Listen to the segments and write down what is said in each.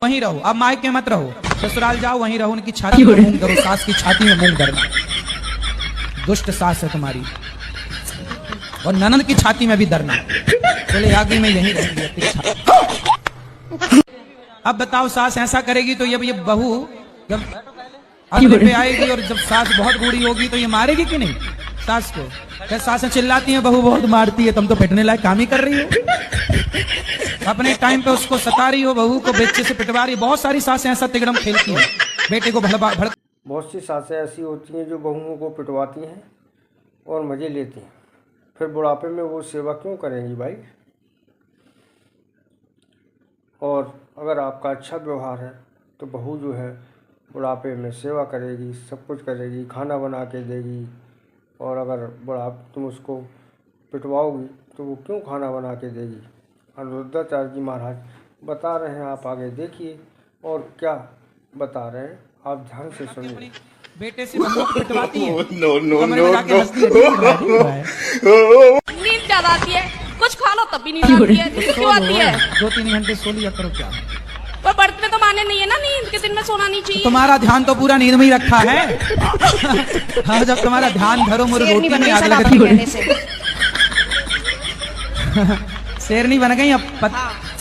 वहीं रहो, अब मायके मत रहो, ससुराल जाओ, वहीं रहो, उनकी छाती में मूंग धरो, सास की छाती में मूंग धरना। दुष्ट सास है तुम्हारी, और ननद की छाती में भी धरना। बोले आगे में यहीं रहेंगे। अब बताओ, सास ऐसा करेगी तो ये बहू जब अगले पे आएगी, और जब सास बहुत बूढ़ी होगी तो ये मारेगी कि नहीं सास को? क्या सासें चिल्लाती हैं बहू बहुत मारती है, तुम तो पिटने लायक काम ही कर रही हो। अपने टाइम पे उसको सता रही हो, बहू को बेचे से पिटवा रही। बहुत सारी सासें ऐसा तिगड़म खेलती हैं, बेटे को बहुत सी सासें ऐसी होती हैं जो बहुओं को पिटवाती हैं और मज़े लेती हैं, फिर बुढ़ापे में वो सेवा क्यों करेंगी भाई? और अगर आपका अच्छा व्यवहार है तो बहू जो है बुढ़ापे में सेवा करेगी, सब कुछ करेगी, खाना बना के देगी। और अगर तुम उसको पिटवाओगी तो वो क्यों खाना बना के देगी? अनिरुद्धाचार्य जी महाराज बता रहे हैं, आप आगे देखिए और क्या बता रहे हैं, आप ध्यान से सुनिए। बेटे से बहू को पिटवाती है, नींद ज्यादा आती है, कुछ खा लो तब भी नींद आती है। नींद क्यों आती है? 2-3 घंटे सो लिया करो। क्या पर बर्थ में तो माने नहीं है ना, नींद के दिन में सोना नहीं चाहिए। तुम्हारा ध्यान तो पूरा नींद में ही रखा है। हाँ, जब तुम्हारा ध्यान धरो मुझे रोटी में आग लगती। शेरनी बन गई अब।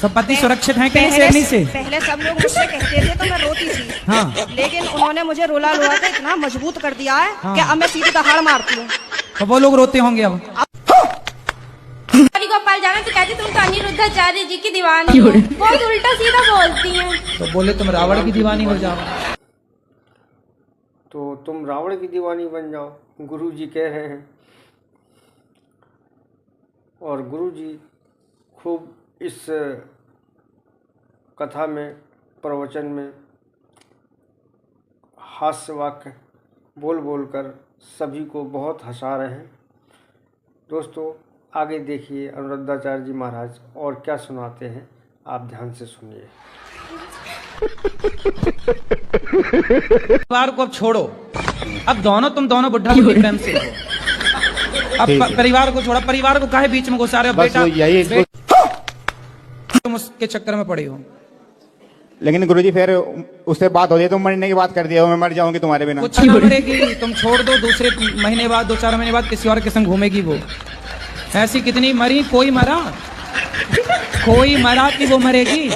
तो पति सुरक्षित है कहीं शेरनी से? पहले सब लोग मुझसे कहते थे तो मैं रोती थी, हाँ, लेकिन उन्होंने मुझे रुला रुला के इतना मजबूत कर दिया है कि अब मैं सीधी दहाड़ मारती हूँ। तो वो लोग रोते होंगे अब। गोपाल जाना तो कहती तुम तो अनिरुद्धाचार्य जी की दीवानी हो, बहुत उल्टा सीधा बोलती हैं। तो बोले तुम रावण की दीवानी हो जाओ। तो तुम रावण की दीवानी बन जाओ, गुरु जी कह रहे हैं। और गुरु जी खूब इस कथा में, प्रवचन में हास्य वाक्य बोल बोल कर सभी को बहुत हंसा रहे हैं। दोस्तों आगे देखिए अनिरुद्धाचार्य जी महाराज और क्या सुनाते हैं, आप ध्यान से सुनिए। परिवार को अब छोड़ो, अब तुम दोनों बुढ़ा बुढ़ी प्रेम से रहो। अब परिवार को छोड़ा, परिवार को काहे बीच में घुसा रहे हो? बेटा तुम उसके चक्कर में पड़े हो। लेकिन गुरुजी फिर उससे बात हो जाए तो मरने की बात कर दिया, मैं मर जाऊंगी तुम्हारे बिना। कुछ ना मरेगी, तुम छोड़ दो, दूसरे महीने बाद 2-4 महीने बाद किसी और के संग घूमेगी वो। ऐसी कितनी मरी, कोई मरा कि वो मरेगी।